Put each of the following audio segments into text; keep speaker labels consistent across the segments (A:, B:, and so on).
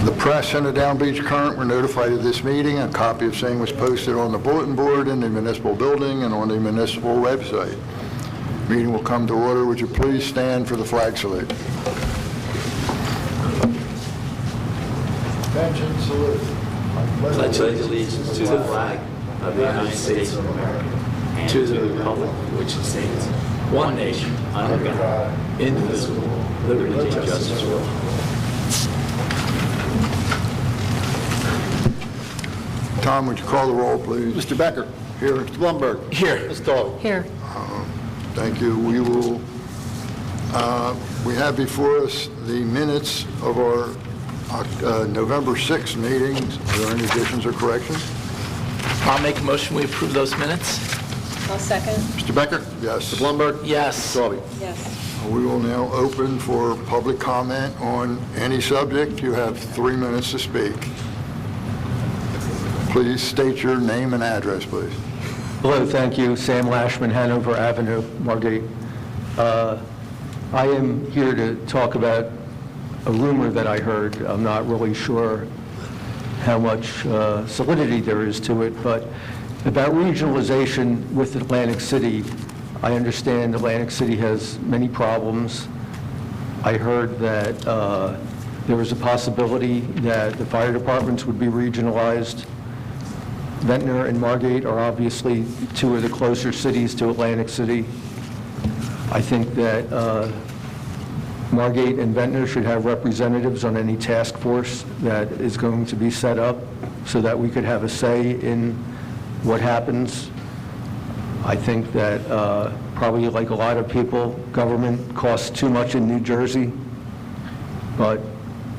A: The press and the Down Beach Current were notified of this meeting. A copy of same was posted on the bulletin board in the municipal building and on the municipal website. Meeting will come to order. Would you please stand for the flag salute? Attention, salute.
B: Pledge allegiance to the flag of the United States of America and to the republic which stands one nation under God, indivisible, liberty and justice for all.
A: Tom, would you call the roll, please?
C: Mr. Becker.
A: Here.
C: Mr. Blumberg.
B: Here.
C: Ms. Dahl.
D: Here.
A: Thank you. We have before us the minutes of our November 6th meetings. Are there any additions or corrections?
B: I'll make a motion we approve those minutes.
D: I'll second.
C: Mr. Becker.
A: Yes.
C: Mr. Blumberg.
B: Yes.
C: Ms. Dahl.
D: Yes.
A: We will now open for public comment on any subject. You have 3 minutes to speak. Please state your name and address, please.
E: Hello, thank you. Sam Lashman, Hanover Avenue, Margate. I am here to talk about a rumor that I heard. I'm not really sure how much solidity there is to it, but about regionalization with Atlantic City. I understand Atlantic City has many problems. I heard that there was a possibility that the fire departments would be regionalized. Ventnor and Margate are obviously two of the closer cities to Atlantic City. I think that Margate and Ventnor should have representatives on any task force that is going to be set up so that we could have a say in what happens. I think that probably like a lot of people, government costs too much in New Jersey, but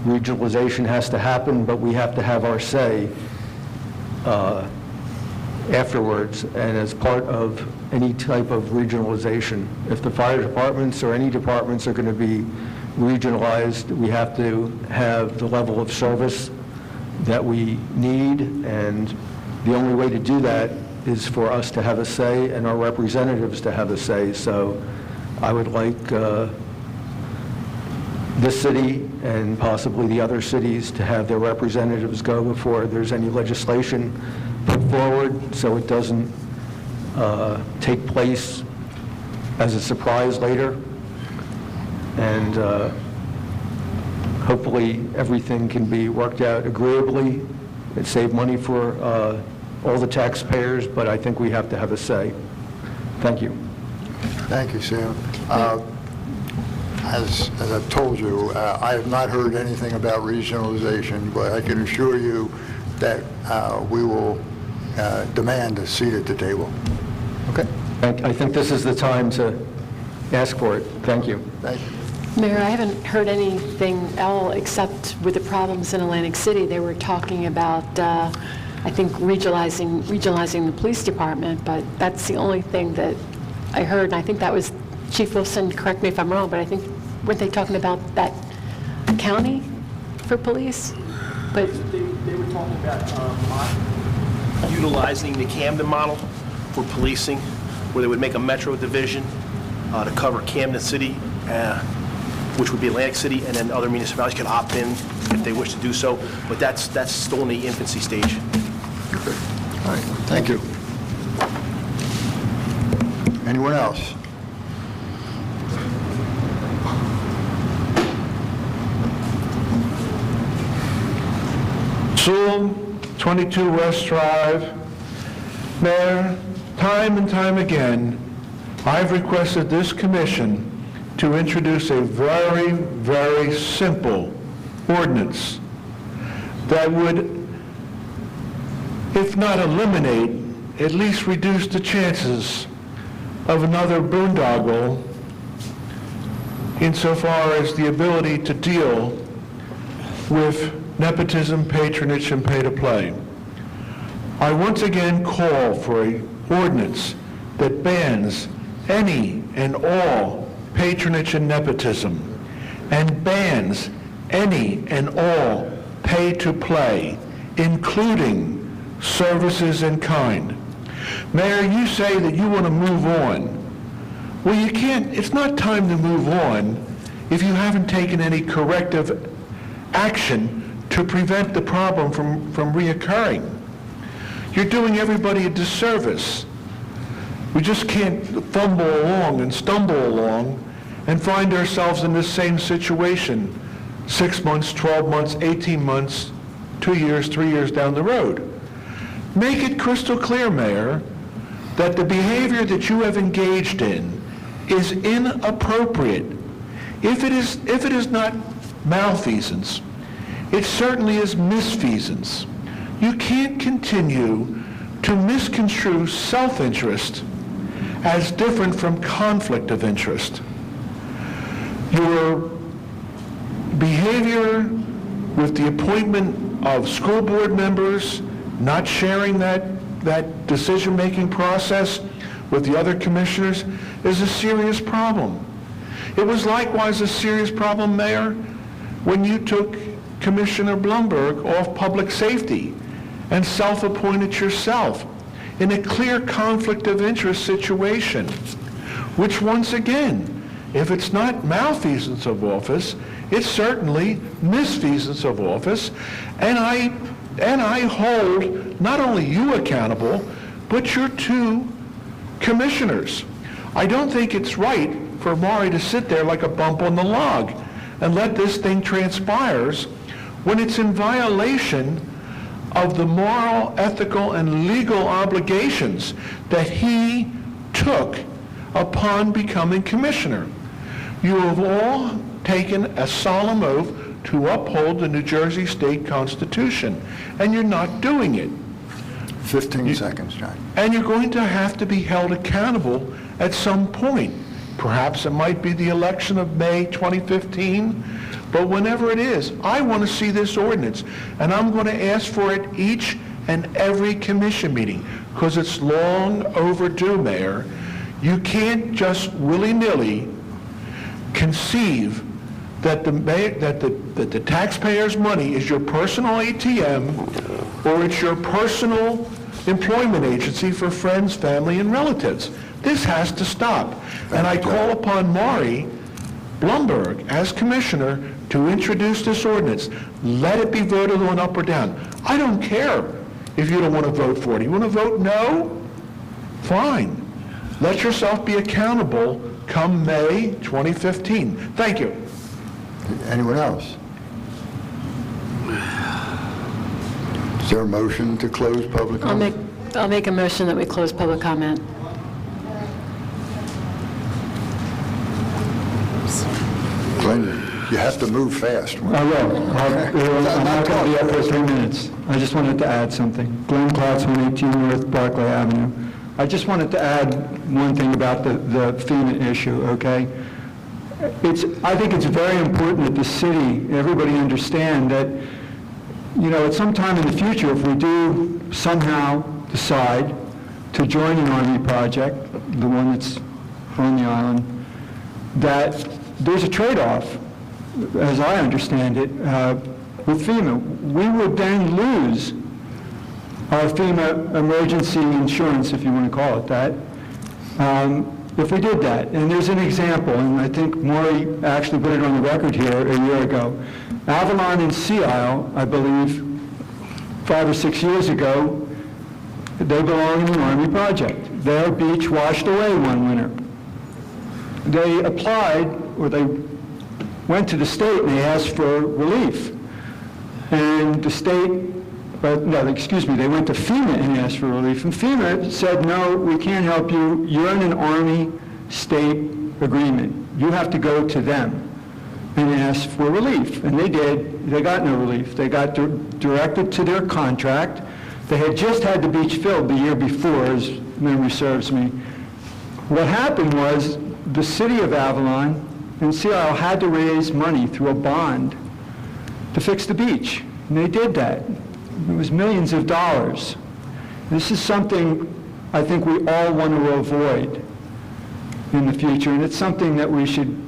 E: regionalization has to happen, but we have to have our say afterwards and as part of any type of regionalization. If the fire departments or any departments are going to be regionalized, we have to have the level of service that we need, and the only way to do that is for us to have a say and our representatives to have a say. So I would like this city and possibly the other cities to have their representatives go before there's any legislation put forward, so it doesn't take place as a surprise later. And hopefully everything can be worked out agreeably and save money for all the taxpayers, but I think we have to have a say. Thank you.
A: Thank you, Sam. As I've told you, I have not heard anything about regionalization, but I can assure you that we will demand a seat at the table. Okay?
E: I think this is the time to ask for it. Thank you.
A: Thank you.
D: Mayor, I haven't heard anything else except with the problems in Atlantic City. They were talking about, I think, regionalizing the police department, but that's the only thing that I heard. And I think that was Chief Wilson, correct me if I'm wrong, but I think, weren't they talking about that county for police? But
F: they were talking about utilizing the Camden model for policing, where they would make a metro division to cover Camden City, which would be Atlantic City, and then other municipalities could opt in if they wish to do so. But that's still in the infancy stage.
A: Okay. All right. Thank you. Anyone else?
G: Sewell, 22 West Drive. Mayor, time and time again, I've requested this commission to introduce a very, very simple ordinance that would, if not eliminate, at least reduce the chances of another boondoggle insofar as the ability to deal with nepotism, patronage, and pay-to-play. I once again call for an ordinance that bans any and all patronage and nepotism, and bans any and all pay-to-play, including services in kind. Mayor, you say that you want to move on. Well, you can't, it's not time to move on if you haven't taken any corrective action to prevent the problem from reoccurring. You're doing everybody a disservice. We just can't fumble along and stumble along and find ourselves in this same situation 6 months, 12 months, 18 months, 2 years, 3 years down the road. Make it crystal clear, Mayor, that the behavior that you have engaged in is inappropriate. If it is not malfeasance, it certainly is misfeasance. You can't continue to misconstrue self-interest as different from conflict of interest. Your behavior with the appointment of school board members, not sharing that decision-making process with the other commissioners is a serious problem. It was likewise a serious problem, Mayor, when you took Commissioner Blumberg off public safety and self-appointed yourself in a clear conflict of interest situation, which once again, if it's not malfeasance of office, it's certainly misfeasance of office, and I hold not only you accountable, but your two commissioners. I don't think it's right for Maury to sit there like a bump on the log and let this thing transpires when it's in violation of the moral, ethical, and legal obligations that he took upon becoming commissioner. You have all taken a solemn oath to uphold the New Jersey State Constitution, and you're not doing it.
A: 15 seconds, John.
G: And you're going to have to be held accountable at some point. Perhaps it might be the election of May 2015, but whenever it is, I want to see this ordinance, and I'm going to ask for it each and every commission meeting, because it's long overdue, Mayor. You can't just willy-nilly conceive that the taxpayers' money is your personal ATM or it's your personal employment agency for friends, family, and relatives. This has to stop. And I call upon Maury Blumberg as commissioner to introduce this ordinance. Let it be voted on up or down. I don't care if you don't want to vote for it. You want to vote no? Fine. Let yourself be accountable come May 2015. Thank you.
A: Anyone else? Is there a motion to close public comment?
D: I'll make a motion that we close public comment.
A: Glenn, you have to move fast.
C: I will. I'm not going to be up for 3 minutes. I just wanted to add something. Glenn Klotz, 118 North Barclay Avenue. I just wanted to add one thing about the FEMA issue, okay? I think it's very important that the city, everybody understand that, you know, at some time in the future, if we do somehow decide to join an Army project, the one that's on the island, that there's a trade-off, as I understand it, with FEMA. We would then lose our FEMA emergency insurance, if you want to call it that, if we did that. And there's an example, and I think Maury actually put it on the record here a year ago. Avalon and Sea Isle, I believe, 5 or 6 years ago, they belong in an Army project. Their beach washed away one winter. They applied, or they went to the state and they asked for relief. And the state, they went to FEMA and asked for relief. And FEMA said, no, we can't help you. You're in an Army-state agreement. You have to go to them and ask for relief. And they did. They got no relief. They got directed to their contract. They had just had the beach filled the year before, as memory serves me. What happened was the city of Avalon and Sea Isle had to raise money through a bond to fix the beach. And they did that. It was millions of dollars. This is something I think we all want to avoid in the future, and it's something that we should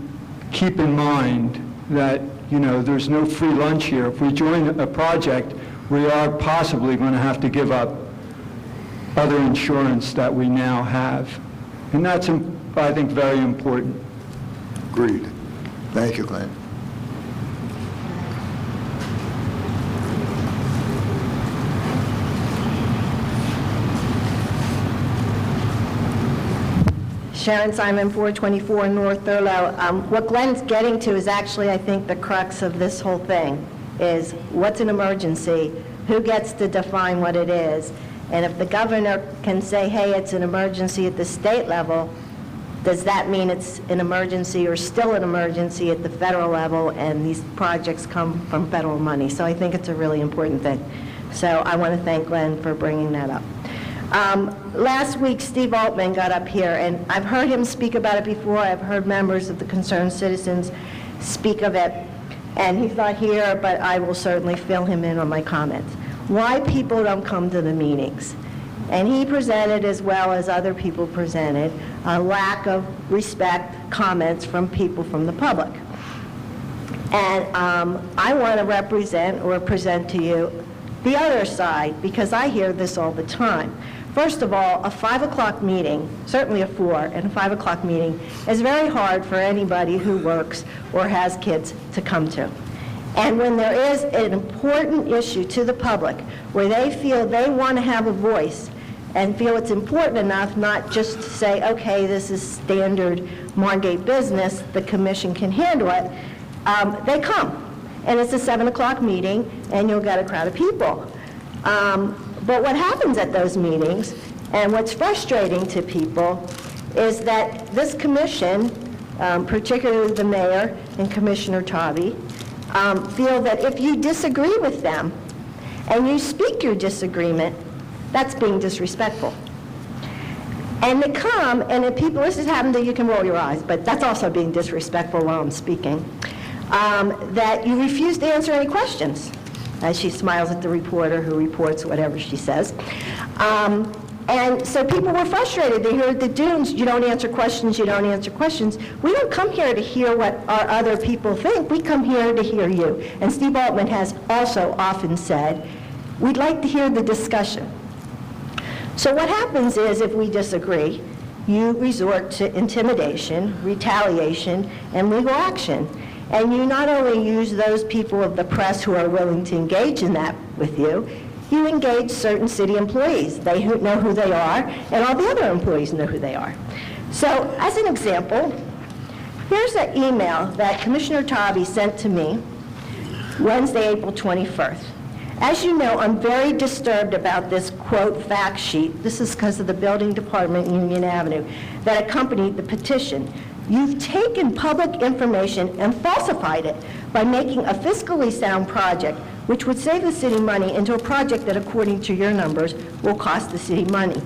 C: keep in mind, that, you know, there's no free lunch here. If we join a project, we are possibly going to have to give up other insurance that we now have. And that's, I think, very important.
A: Agreed. Thank you, Glenn.
H: Sharon Simon, 424 North Thurlow. What Glenn's getting to is actually, I think, the crux of this whole thing, is what's an emergency? Who gets to define what it is? And if the governor can say, hey, it's an emergency at the state level, does that mean it's an emergency or still an emergency at the federal level, and these projects come from federal money? So I think it's a really important thing. So I want to thank Glenn for bringing that up. Last week, Steve Altman got up here, and I've heard him speak about it before. I've heard members of the Concerned Citizens speak of it, and he's not here, but I will certainly fill him in on my comments. Why people don't come to the meetings. And he presented, as well as other people presented, a lack of respect comments from people from the public. And I want to represent or present to you the other side, because I hear this all the time. First of all, a 5 o'clock meeting, certainly a 4 and a 5 o'clock meeting, is very hard for anybody who works or has kids to come to. And when there is an important issue to the public where they feel they want to have a voice and feel it's important enough not just to say, okay, this is standard Margate business, the commission can handle it, they come. And it's a 7 o'clock meeting, and you'll get a crowd of people. But what happens at those meetings, and what's frustrating to people, is that this commission, particularly the mayor and Commissioner Tobey, feel that if you disagree with them and you speak your disagreement, that's being disrespectful. And they come, and if people, this has happened, that you can roll your eyes, but that's also being disrespectful while I'm speaking, that you refuse to answer any questions, as she smiles at the reporter who reports whatever she says. And so people were frustrated. They heard the dunes, you don't answer questions, you don't answer questions. We don't come here to hear what our other people think. We come here to hear you. And Steve Altman has also often said, we'd like to hear the discussion. So what happens is, if we disagree, you resort to intimidation, retaliation, and legal action. And you not only use those people of the press who are willing to engage in that with you, you engage certain city employees. They know who they are, and all the other employees know who they are. So, as an example, here's an email that Commissioner Tobey sent to me Wednesday, April 21st. As you know, I'm very disturbed about this, quote, fact sheet. This is because of the building department, Union Avenue, that accompanied the petition. You've taken public information and falsified it by making a fiscally sound project, which would save the city money, into a project that, according to your numbers, will cost the city money.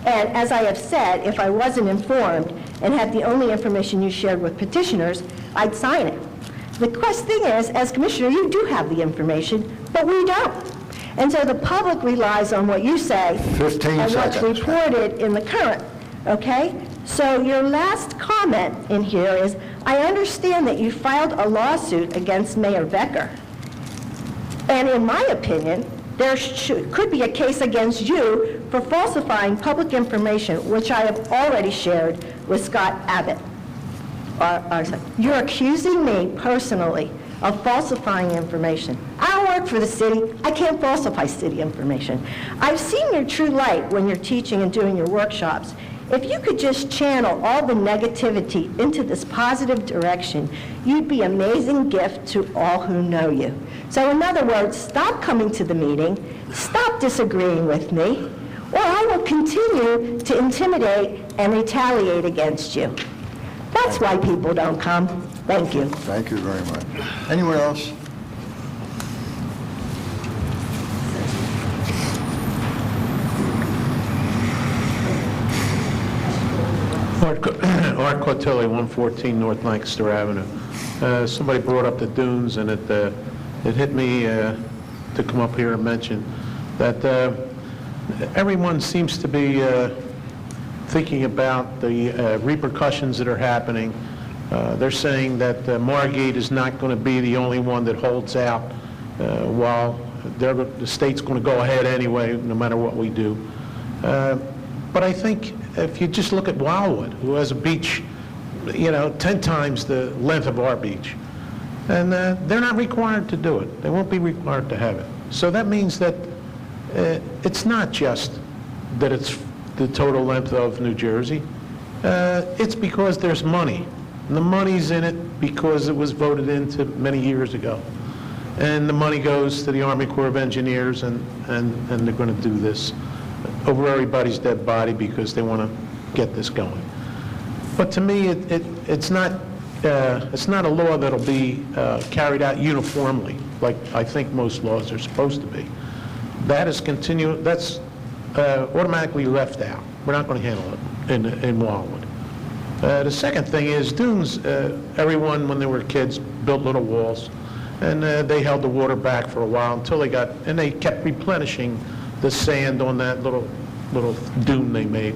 H: And as I have said, if I wasn't informed and had the only information you shared with petitioners, I'd sign it. The thing is, as commissioner, you do have the information, but we don't. And so the public relies on what you say
A: 15
H: and what's
A: seconds.
H: reported in the current, okay? So your last comment in here is, I understand that you filed a lawsuit against Mayor Becker. And in my opinion, there could be a case against you for falsifying public information, which I have already shared with Scott Abbott. You're accusing me personally of falsifying information. I don't work for the city. I can't falsify city information. I've seen your true light when you're teaching and doing your workshops. If you could just channel all the negativity into this positive direction, you'd be an amazing gift to all who know you. So in other words, stop coming to the meeting, stop disagreeing with me, or I will continue to intimidate and retaliate against you. That's why people don't come. Thank you.
A: Thank you very much. Anyone else?
G: Art Cortelli, 114 North Lancaster Avenue. Somebody brought up the dunes, and it hit me to come up here and mention that everyone seems to be thinking about the repercussions that are happening. They're saying that Margate is not going to be the only one that holds out while the state's going to go ahead anyway, no matter what we do. But I think if you just look at Wildwood, who has a beach, 10 times the length of our beach, and they're not required to do it. They won't be required to have it. So that means that it's not just that it's the total length of New Jersey. It's because there's money. And the money's in it because it was voted into many years ago. And the money goes to the Army Corps of Engineers, and they're going to do this over everybody's dead body because they want to get this going. But to me, it's not a law that'll be carried out uniformly, like I think most laws are supposed to be. That is that's automatically left out. We're not going to handle it in Wildwood. The second thing is dunes, everyone when they were kids built little walls, and they held the water back for a while until they kept replenishing the sand on that little dune they made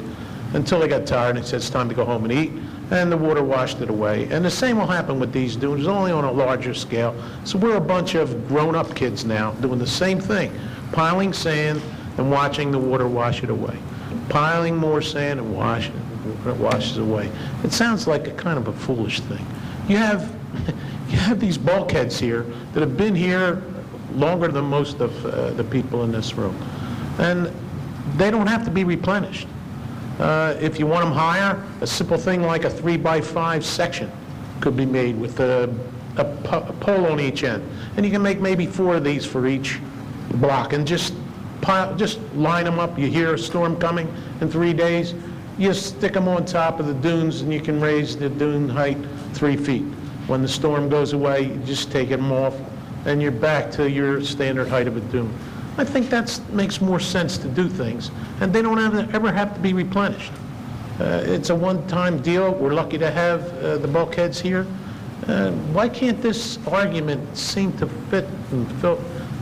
G: until they got tired and said it's time to go home and eat, and the water washed it away. And the same will happen with these dunes, only on a larger scale. So we're a bunch of grown-up kids now doing the same thing, piling sand and watching the water wash it away. Piling more sand and it washes away. It sounds like a kind of a foolish thing. You have these bulkheads here that have been here longer than most of the people in this room, and they don't have to be replenished. If you want them higher, a simple thing like a 3x5 section could be made with a pole on each end, and you can make maybe 4 of these for each block, and just line them up. You hear a storm coming in 3 days, you stick them on top of the dunes, and you can raise the dune height 3 feet. When the storm goes away, you just take them off, and you're back to your standard height of a dune. I think that makes more sense to do things, and they don't ever have to be replenished. It's a one-time deal. We're lucky to have the bulkheads here. Why can't this argument seem to fit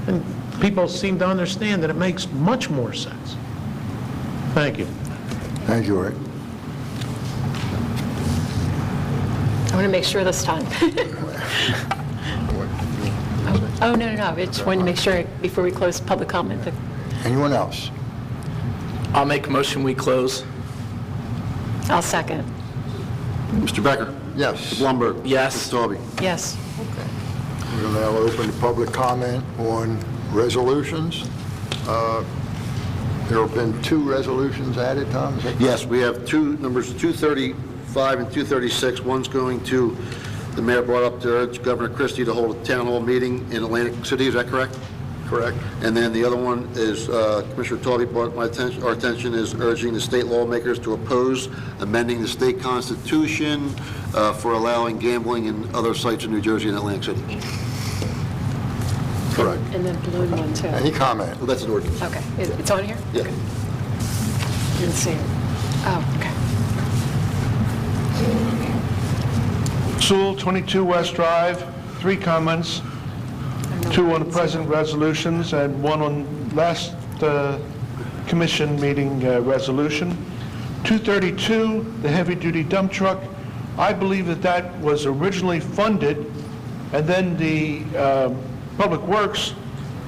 G: and people seem to understand that it makes much more sense? Thank you.
A: Thank you, Art.
D: I want to make sure this time. Oh, no. I just wanted to make sure before we close public comment.
A: Anyone else?
B: I'll make a motion, we close.
D: I'll second.
I: Mr. Becker?
A: Yes.
I: Blumberg?
B: Yes.
I: Mr. Talby?
D: Yes.
A: We'll now open to public comment on resolutions. There have been 2 resolutions added, Tom? Is that correct?
I: Yes, we have numbers 235 and 236. One's going to, the mayor brought up to urge Governor Christie to hold a town hall meeting in Atlantic City. Is that correct?
A: Correct.
I: And then the other one is, Commissioner Talby brought our attention, is urging the state lawmakers to oppose amending the state constitution for allowing gambling in other sites in New Jersey and Atlantic City.
A: Correct.
D: And then balloon one, too.
A: Any comment?
I: Well, that's an ordinance.
D: Okay. It's on here?
I: Yeah.
D: Okay. Didn't see it. Oh, okay.
G: Sewell, 22 West Drive, 3 comments, 2 on the present resolutions and 1 on last commission meeting resolution. 232, the heavy-duty dump truck. I believe that was originally funded, and then the Public Works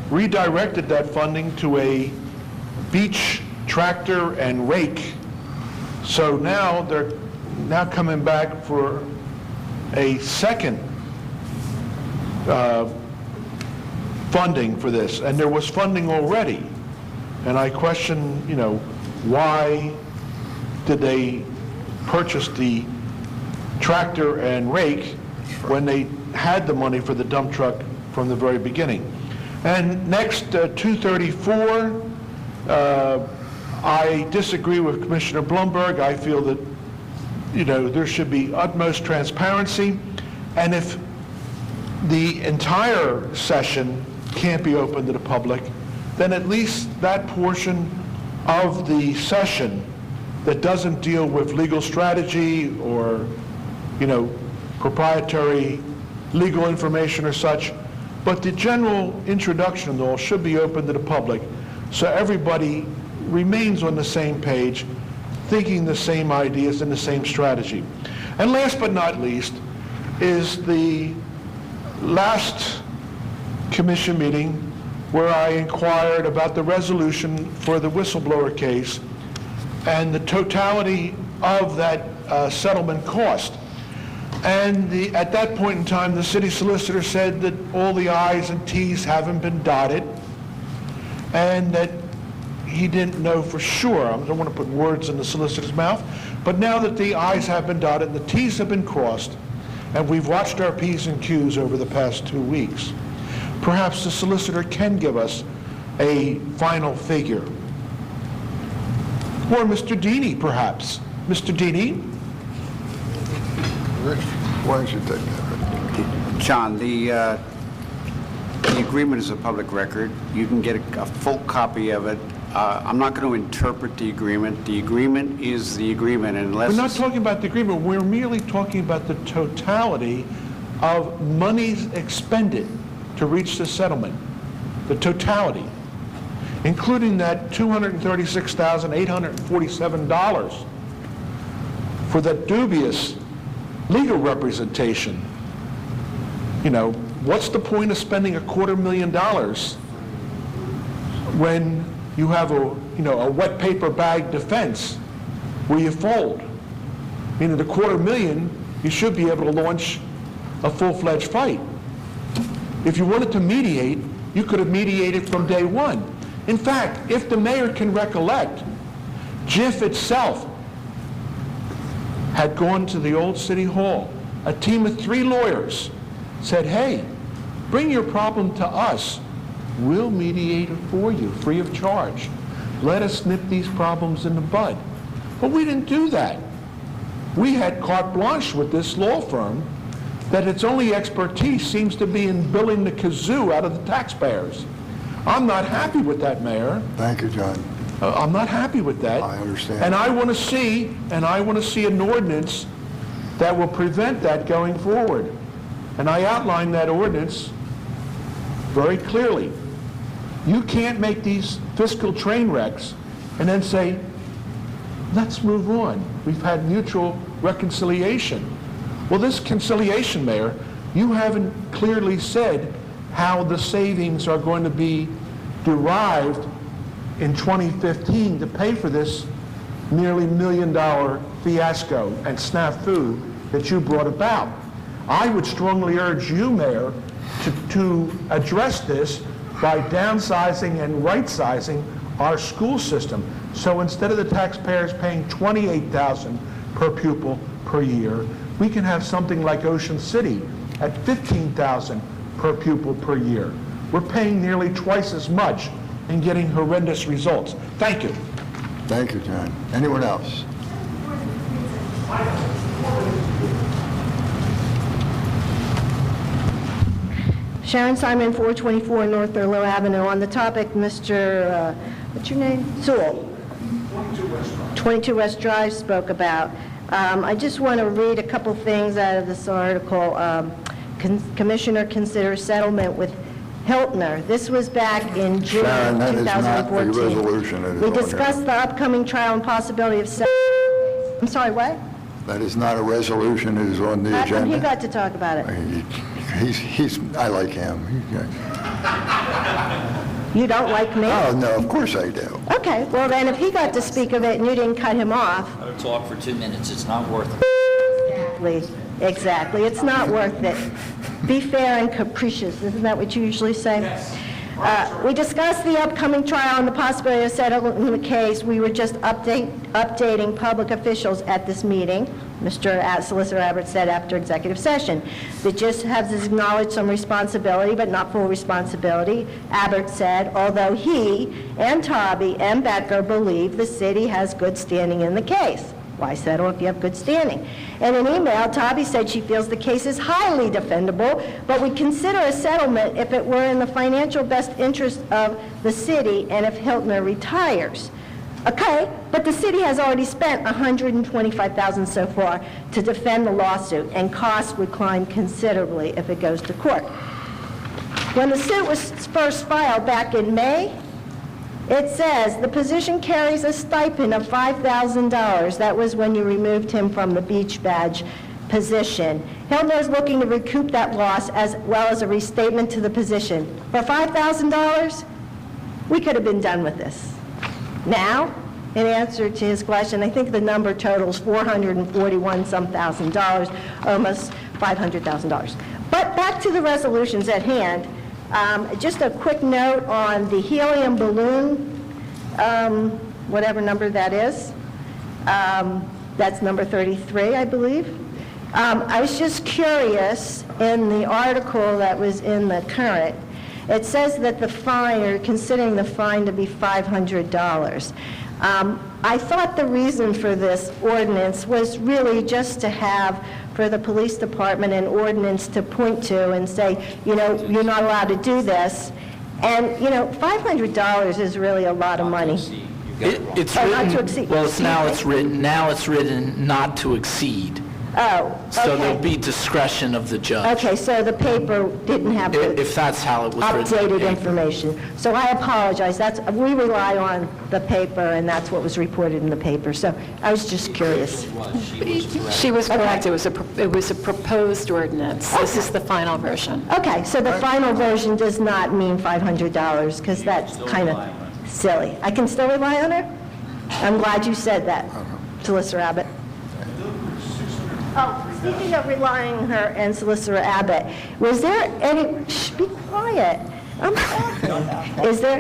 G: redirected that funding to a beach tractor and rake. So now they're coming back for a second funding for this, and there was funding already. And I question, why did they purchase the tractor and rake when they had the money for the dump truck from the very beginning? And next, 234, I disagree with Commissioner Blumberg. I feel that, there should be utmost transparency, and if the entire session can't be open to the public, then at least that portion of the session that doesn't deal with legal strategy or, proprietary legal information or such, but the general introduction and all should be open to the public, so everybody remains on the same page, thinking the same ideas and the same strategy. And last but not least is the last commission meeting where I inquired about the resolution for the whistleblower case and the totality of that settlement cost. And at that point in time, the city solicitor said that all the I's and T's haven't been dotted, and that he didn't know for sure. I don't want to put words in the solicitor's mouth, But now that the i's have been dotted and the t's have been crossed, and we've watched our p's and q's over the past 2 weeks, perhaps the solicitor can give us a final figure. Or Mr. Deeney, perhaps. Mr. Deeney?
A: Rich, why don't you take that?
J: John, the agreement is a public record. You can get a full copy of it. I'm not going to interpret the agreement. The agreement is the agreement unless...
G: We're not talking about the agreement. We're merely talking about the totality of monies expended to reach the settlement. The totality, including that $236,847 for that dubious legal representation. You know, what's the point of spending $250,000 when you have a wet paper bag defense where you fold? I mean, at $250,000, you should be able to launch a full-fledged fight. If you wanted to mediate, you could have mediated from day one. In fact, if the mayor can recollect, JIF itself had gone to the old city hall. A team of 3 lawyers said, hey, bring your problem to us. We'll mediate it for you, free of charge. Let us nip these problems in the bud. But we didn't do that. We had carte blanche with this law firm that its only expertise seems to be in billing the kazoo out of the taxpayers. I'm not happy with that, Mayor.
A: Thank you, John.
G: I'm not happy with that.
A: I understand.
G: And I want to see an ordinance that will prevent that going forward. And I outlined that ordinance very clearly. You can't make these fiscal train wrecks and then say, let's move on. We've had mutual reconciliation. Well, this conciliation, Mayor, you haven't clearly said how the savings are going to be derived in 2015 to pay for this nearly $1 million fiasco and snafu that you brought about. I would strongly urge you, Mayor, to address this by downsizing and right-sizing our school system. So instead of the taxpayers paying $28,000 per pupil per year, we can have something like Ocean City at $15,000 per pupil per year. We're paying nearly twice as much and getting horrendous results. Thank you.
A: Thank you, John. Anyone else?
H: Sharon Simon, 424 North Thurlow Avenue. On the topic, Mr., what's your name? Sewell. 22 West Drive spoke about. I just want to read a couple things out of this article. Commissioner considers settlement with Hiltner. This was back in June
A: Sharon, that is not the
H: 2014.
A: resolution that is
H: We
A: on here.
H: discussed the upcoming trial and possibility of settlement. I'm sorry, what?
A: That is not a resolution that is on the
H: How come he
A: agenda.
H: got to talk about it?
A: I like him.
H: You don't like me?
A: Oh, no, of course I do.
H: Okay, well then, if he got to speak of it and you didn't cut him off,
K: I would talk for 2 minutes, it's not worth it.
H: exactly, it's not worth it. Be fair and capricious, isn't that what you usually say? Yes. We discussed the upcoming trial and the possibility of settlement in the case. We were just updating public officials at this meeting. Mr. Solicitor Abbott said after executive session. The gist has acknowledged some responsibility, but not full responsibility. Abbott said, although he and Tobby and Becker believe the city has good standing in the case. Why settle if you have good standing? In an email, Tobby said she feels the case is highly defendable, but would consider a settlement if it were in the financial best interest of the city and if Hiltner retires. Okay, but the city has already spent $125,000 so far to defend the lawsuit, and costs would climb considerably if it goes to court. When the suit was first filed back in May, it says the position carries a stipend of $5,000. That was when you removed him from the beach badge position. Hiltner is looking to recoup that loss as well as a restatement to the position. For $5,000, we could have been done with this. Now, in answer to his question, I think the number totals $441-some thousand, almost $500,000. But back to the resolutions at hand. Just a quick note on the helium balloon, whatever number that is. That's number 33, I believe. I was just curious, in the article that was in the Current, it says that the fine, or considering the fine to be $500. I thought the reason for this ordinance was really just to have, for the police department, an ordinance to point to and say, you know, you're not allowed to do this. And, you know, $500 is really a lot of money.
B: It's
H: Oh, not to
B: written,
H: exceed.
B: well, now it's written not to exceed.
H: Oh,
B: So there'll
H: okay.
B: be discretion of the judge.
H: Okay, so the paper didn't have the
B: If that's how it was written.
H: updated
B: Yeah.
H: information. So I apologize. We rely on the paper, and that's what was reported in the paper. So I was just curious.
D: She was correct. It was a proposed ordinance. This is the final version.
H: Okay, so the final version does not mean $500, because that's kind of silly. I can still rely on her? I'm glad you said that, Solicitor Abbott. Oh, speaking of relying on her and Solicitor Abbott, was there any, shh, be quiet. I'm talking. Is there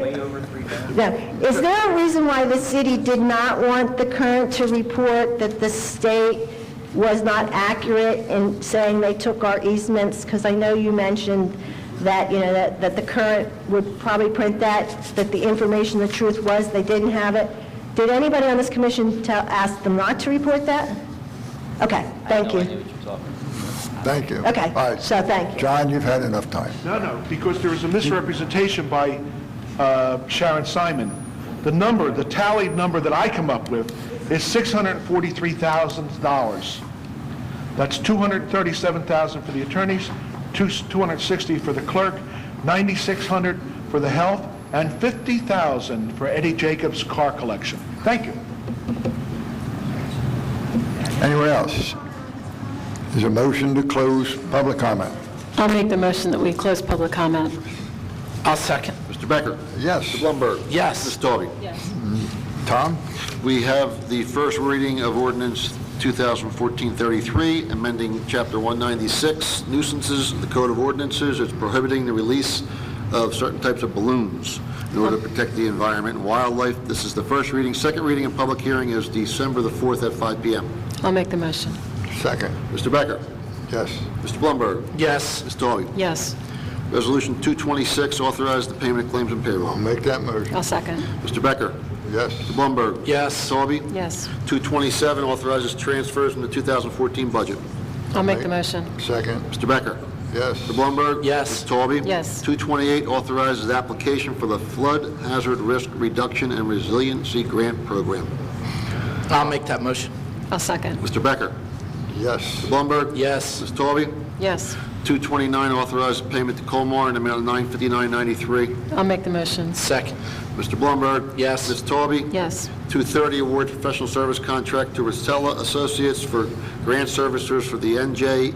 H: a reason why the city did not want the Current to report that the state was not accurate in saying they took our easements? Because I know you mentioned that, you know, that the Current would probably print that the information, the truth was they didn't have it. Did anybody on this commission ask them not to report that? Okay, thank you.
A: Thank you.
H: Okay,
A: All right.
H: so thank you.
A: John, you've had enough time.
G: No, because there was a misrepresentation by Sharon Simon. The tallied number that I come up with is $643,000. That's $237,000 for the attorneys, $260 for the clerk, $9,600 for the health, and $50,000 for Eddie Jacobs' car collection. Thank you.
A: Anyone else? Is a motion to close public comment?
D: I'll make the motion that we close public comment.
B: I'll second.
I: Mr. Becker?
A: Yes.
I: Mr. Blumberg?
B: Yes.
I: Ms. Taube?
A: Tom?
I: We have the first reading of ordinance 2014-33, amending Chapter 196, nuisances of the Code of Ordinances. It's prohibiting the release of certain types of balloons in order to protect the environment and wildlife. This is the first reading. Second reading and public hearing is December the 4th at 5 p.m.
D: I'll make the motion.
A: Second.
I: Mr. Becker?
A: Yes.
I: Mr. Blumberg?
B: Yes.
I: Ms. Taube?
D: Yes.
I: Resolution 226, authorize the payment of claims and
A: I'll
I: payroll.
A: make that motion.
D: I'll second.
I: Mr. Becker?
A: Yes.
I: Mr. Blumberg?
B: Yes.
I: Ms. Taube?
D: Yes.
I: 227, authorizes transfers from the 2014 budget.
D: I'll make the motion.
A: Second.
I: Mr. Becker?
A: Yes.
I: Mr. Blumberg?
B: Yes.
I: Ms. Taube?
D: Yes.
I: 228, authorizes application for the Flood Hazard Risk Reduction and Resiliency Grant Program.
B: I'll make that motion.
D: I'll second.
I: Mr. Becker?
A: Yes.
I: Mr. Blumberg?
B: Yes.
I: Ms. Taube?
D: Yes.
I: 229, authorizes payment to Colmar in the amount of $959.93.
D: I'll make the motion.
B: Second.
I: Mr. Blumberg?
B: Yes.
I: Ms. Taube?
D: Yes.
I: 230, award professional service contract to Rosella Associates for grant servicers for the NJ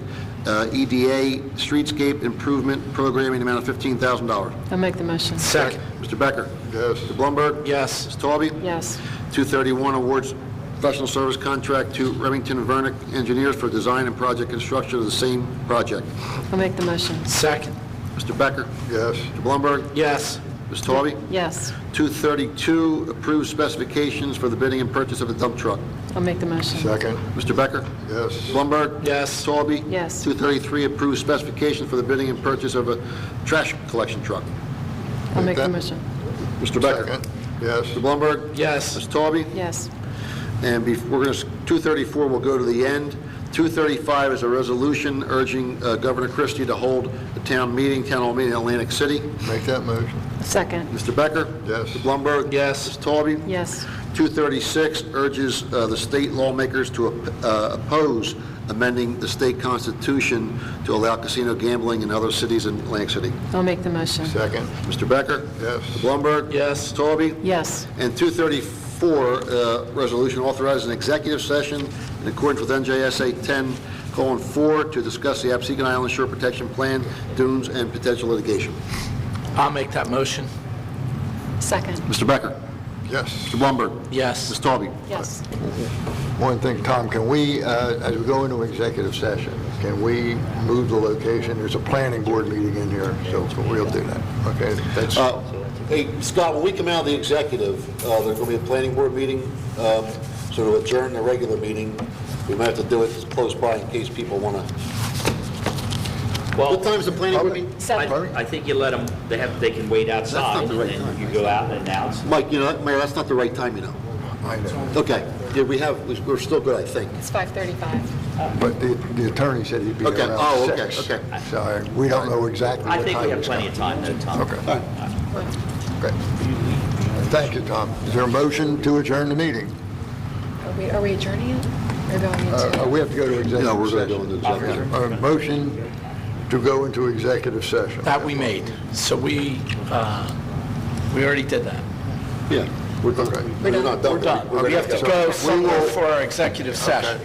I: EDA Streetscape Improvement Program in the amount of $15,000.
D: I'll make the motion.
B: Second.
I: Mr. Becker?
A: Yes.
I: Mr. Blumberg?
B: Yes.
I: Ms. Taube?
D: Yes.
I: 231, awards professional service contract to Remington Vernick Engineers for design and project construction of the same project.
D: I'll make the motion.
B: Second.
I: Mr. Becker?
A: Yes.
I: Mr. Blumberg?
B: Yes.
I: Ms. Taube?
D: Yes.
I: 232, approve specifications for the bidding and purchase of a dump truck.
D: I'll make the motion.
A: Second.
I: Mr. Becker?
A: Yes.
I: Blumberg?
B: Yes.
I: Taube?
D: Yes.
I: 233, approve specifications for the bidding and purchase of a trash collection truck.
D: I'll make the
A: that.
D: motion.
I: Mr. Becker?
A: Second. Yes.
I: Mr. Blumberg?
B: Yes.
I: Ms. Taube?
D: Yes.
I: And we're going to, 234 will go to the end. 235 is a resolution urging Governor Christie to hold a town hall meeting in Atlantic City.
A: Make that motion.
D: Second.
I: Mr. Becker?
A: Yes.
I: Mr. Blumberg?
B: Yes.
I: Ms. Taube?
D: Yes.
I: 236 urges the state lawmakers to oppose amending the state constitution to allow casino gambling in other cities in Atlantic City.
D: I'll make the motion.
A: Second.
I: Mr. Becker?
A: Yes.
I: Mr. Blumberg?
B: Yes.
I: Ms. Taube?
D: Yes.
I: And 234, resolution authorizing an executive session in accordance with NJSA 10:4 to discuss the Absecon Island Shore Protection Plan, dunes, and potential litigation.
B: I'll make that motion.
D: Second.
I: Mr. Becker?
A: Yes.
I: Mr. Blumberg?
B: Yes.
I: Ms. Taube?
D: Yes.
A: One thing, Tom, can we, as we go into executive session, can we move the location? There's a planning board meeting in here, so we'll do that. Okay? That's,
I: Hey, Scott, when we come out of the executive, there's going to be a planning board meeting, So to adjourn the regular meeting, we might have to do it close by in case people want to. What time's the planning board meeting?
K: I think you let them, they can wait outside,
I: the right
K: and
I: time.
K: then you go out and announce.
I: Mike, you know, Mayor, that's not the right time, you know.
A: I know.
I: Okay, yeah, we're still good, I think.
D: It's 5:35.
A: But the attorney said he'd be
I: Okay,
A: around
I: oh, okay,
A: 6.
I: okay.
A: So we don't know exactly
K: I
A: what
K: think
A: time
K: we have
A: he's
K: plenty of
A: coming.
K: time, no time.
A: Okay. Okay. Thank you, Tom. Is there a motion to adjourn the meeting?
D: Are we adjourning it? Or going into?
A: We have to go to executive session.
I: No, we're going to go into executive.
A: A motion to go into executive session.
B: That we made. So we already did that.
I: Yeah, we're done.
A: Okay.
I: We're not done.
B: We're done. We have to go forward for our executive session.